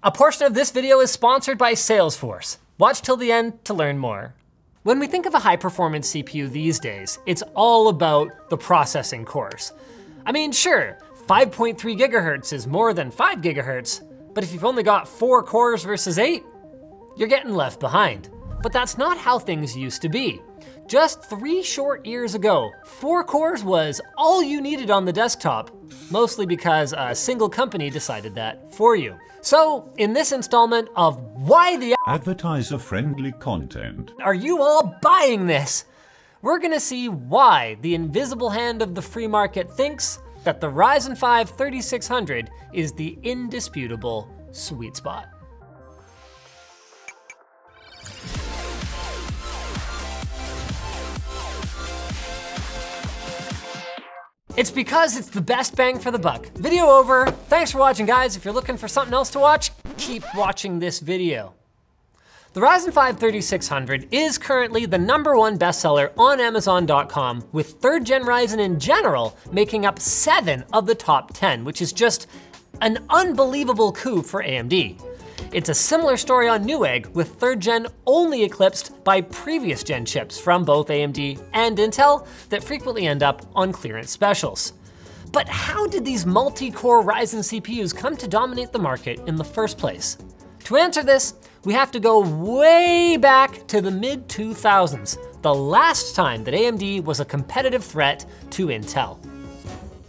A portion of this video is sponsored by Salesforce. Watch till the end to learn more. When we think of a high-performance CPU these days, it's all about the processing cores. I mean, sure, 5.3 gigahertz is more than 5 gigahertz, but if you've only got 4 cores versus 8, you're getting left behind. But that's not how things used to be. Just 3 short years ago, 4 cores was all you needed on the desktop, mostly because a single company decided that for you. So, in this installment of Why the Advertiser-friendly content are you all buying this? We're gonna see why the invisible hand of the free market thinks that the Ryzen 5 3600 is the indisputable sweet spot. It's because it's the best bang for the buck. Video over. Thanks for watching, guys. If you're looking for something else to watch, keep watching this video. The Ryzen 5 3600 is currently the #1 bestseller on Amazon.com, with 3rd gen Ryzen in general making up 7 of the top 10, which is just an unbelievable coup for AMD. It's a similar story on Newegg, with 3rd gen only eclipsed by previous gen chips from both AMD and Intel that frequently end up on clearance specials. But how did these multi-core Ryzen CPUs come to dominate the market in the first place? To answer this, we have to go way back to the mid-2000s, the last time that AMD was a competitive threat to Intel.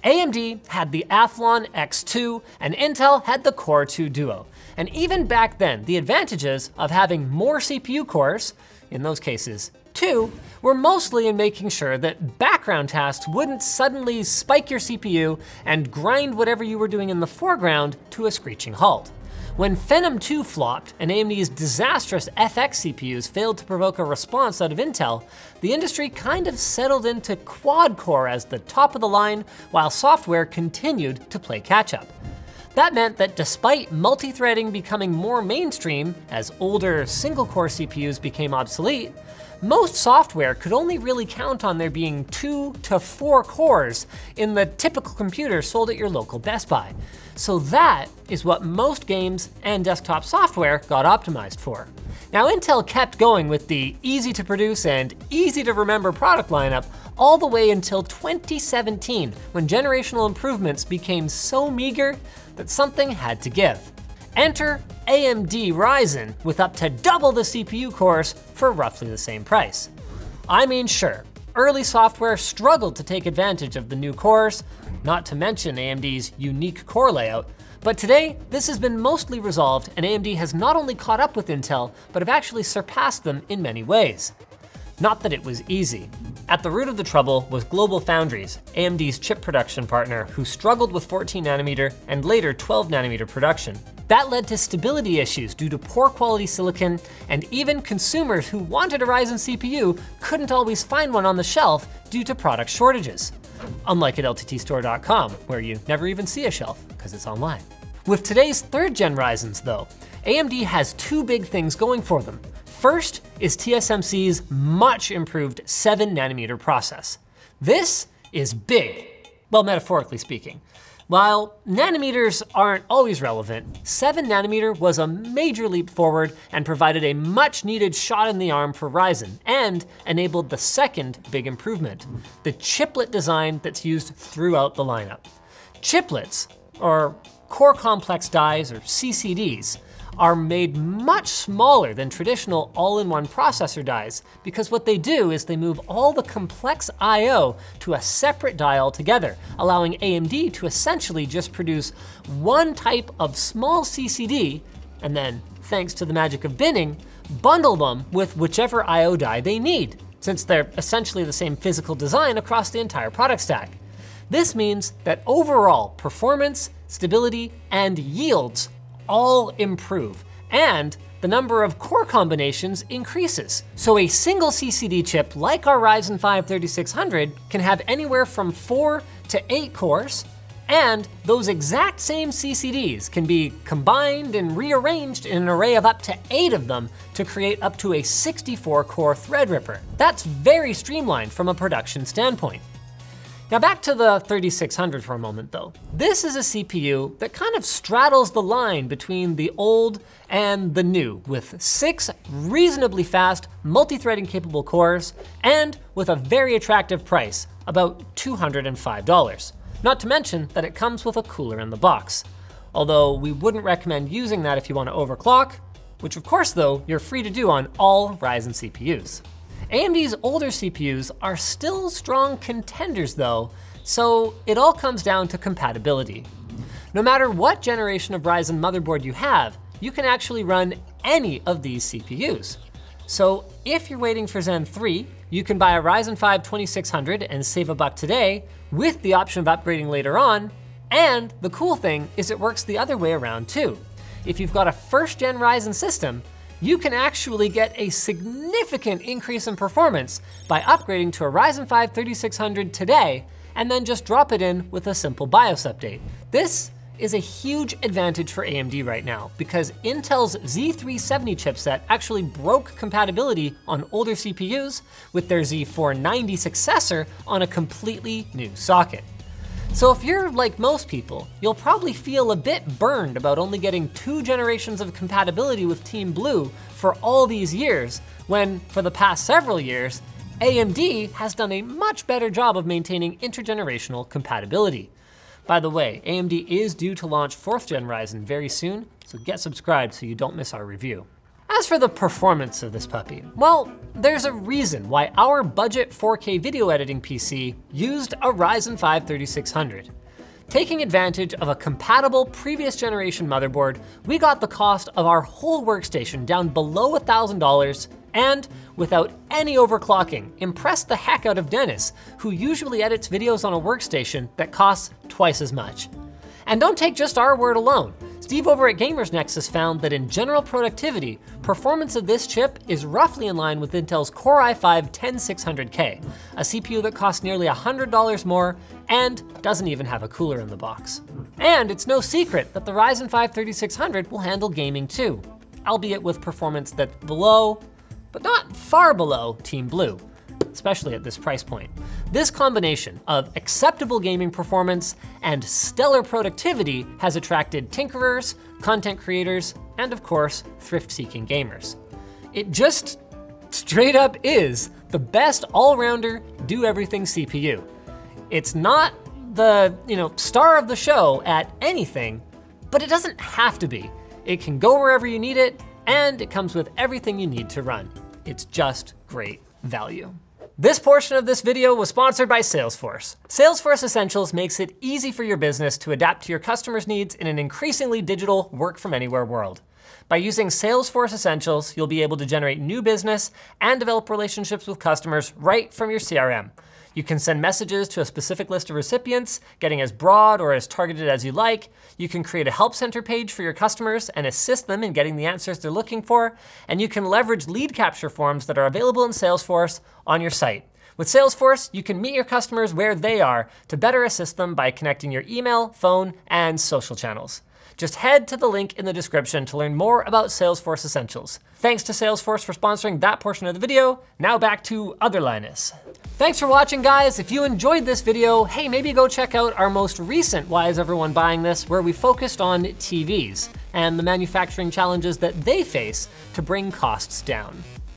AMD had the Athlon X2 and Intel had the Core 2 Duo. And even back then, the advantages of having more CPU cores, in those cases 2, were mostly in making sure that background tasks wouldn't suddenly spike your CPU and grind whatever you were doing in the foreground to a screeching halt. When Phenom 2 flopped and AMD's disastrous FX CPUs failed to provoke a response out of Intel, the industry kind of settled into quad-core as the top of the line, while software continued to play catch-up. That meant that despite multi-threading becoming more mainstream as older single-core CPUs became obsolete, most software could only really count on there being 2 to 4 cores in the typical computer sold at your local Best Buy. So that is what most games and desktop software got optimized for. Now, Intel kept going with the easy to produce and easy to remember product lineup all the way until 2017, when generational improvements became so meager that something had to give. Enter AMD Ryzen with up to double the CPU cores for roughly the same price. I mean, sure, early software struggled to take advantage of the new cores, not to mention AMD's unique core layout, but today this has been mostly resolved and AMD has not only caught up with Intel, but have actually surpassed them in many ways. Not that it was easy. At the root of the trouble was GlobalFoundries, AMD's chip production partner, who struggled with 14 nanometer and later 12 nanometer production. That led to stability issues due to poor quality silicon, and even consumers who wanted a Ryzen CPU couldn't always find one on the shelf due to product shortages. Unlike at LTTstore.com, where you never even see a shelf because it's online. With today's 3rd gen Ryzens though, AMD has 2 big things going for them. First is TSMC's much improved 7 nanometer process. This is big, well, metaphorically speaking. While nanometers aren't always relevant, 7 nanometer was a major leap forward and provided a much needed shot in the arm for Ryzen, and enabled the second big improvement, the chiplet design that's used throughout the lineup. Chiplets, or core complex dies, or CCDs, are made much smaller than traditional all-in-one processor dies, because what they do is they move all the complex I/O to a separate die altogether, allowing AMD to essentially just produce one type of small CCD, and then, thanks to the magic of binning, bundle them with whichever I/O die they need, since they're essentially the same physical design across the entire product stack. This means that overall performance, stability, and yields all improve, and the number of core combinations increases. So a single CCD chip like our Ryzen 5 3600 can have anywhere from 4 to 8 cores, and those exact same CCDs can be combined and rearranged in an array of up to 8 of them to create up to a 64 core Threadripper. That's very streamlined from a production standpoint. Now back to the 3600 for a moment though. This is a CPU that kind of straddles the line between the old and the new, with 6 reasonably fast, multi-threading capable cores, and with a very attractive price, about $205. Not to mention that it comes with a cooler in the box. Although we wouldn't recommend using that if you want to overclock, which of course though, you're free to do on all Ryzen CPUs. AMD's older CPUs are still strong contenders though, so it all comes down to compatibility. No matter what generation of Ryzen motherboard you have, you can actually run any of these CPUs. So if you're waiting for Zen 3, you can buy a Ryzen 5 2600 and save $1 today with the option of upgrading later on, and the cool thing is it works the other way around too. If you've got a first gen Ryzen system, you can actually get a significant increase in performance by upgrading to a Ryzen 5 3600 today, and then just drop it in with a simple BIOS update. This is a huge advantage for AMD right now because Intel's Z370 chipset actually broke compatibility on older CPUs with their Z490 successor on a completely new socket. So if you're like most people, you'll probably feel a bit burned about only getting 2 generations of compatibility with Team Blue for all these years, when for the past several years, AMD has done a much better job of maintaining intergenerational compatibility. By the way, AMD is due to launch 4th gen Ryzen very soon, so get subscribed so you don't miss our review. As for the performance of this puppy, well, there's a reason why our budget 4K video editing PC used a Ryzen 5 3600. Taking advantage of a compatible previous generation motherboard, we got the cost of our whole workstation down below $1,000, and without any overclocking, impressed the heck out of Dennis, who usually edits videos on a workstation that costs twice as much. And don't take just our word alone. Steve over at Gamers Nexus found that in general productivity, performance of this chip is roughly in line with Intel's Core i5-10600K, a CPU that costs nearly $100 more and doesn't even have a cooler in the box. And it's no secret that the Ryzen 5 3600 will handle gaming too, albeit with performance that's below, but not far below, Team Blue, especially at this price point. This combination of acceptable gaming performance and stellar productivity has attracted tinkerers, content creators, and of course, thrift-seeking gamers. It just straight up is the best all-rounder, do-everything CPU. It's not the, star of the show at anything, but it doesn't have to be. It can go wherever you need it, and it comes with everything you need to run. It's just great value. This portion of this video was sponsored by Salesforce. Salesforce Essentials makes it easy for your business to adapt to your customers' needs in an increasingly digital work-from-anywhere world. By using Salesforce Essentials, you'll be able to generate new business and develop relationships with customers right from your CRM. You can send messages to a specific list of recipients, getting as broad or as targeted as you like. You can create a help center page for your customers and assist them in getting the answers they're looking for. And you can leverage lead capture forms that are available in Salesforce on your site. With Salesforce, you can meet your customers where they are to better assist them by connecting your email, phone, and social channels. Just head to the link in the description to learn more about Salesforce Essentials. Thanks to Salesforce for sponsoring that portion of the video. Now back to other Linus. Thanks for watching, guys. If you enjoyed this video, hey, maybe go check out our most recent Why Is Everyone Buying This, where we focused on TVs and the manufacturing challenges that they face to bring costs down.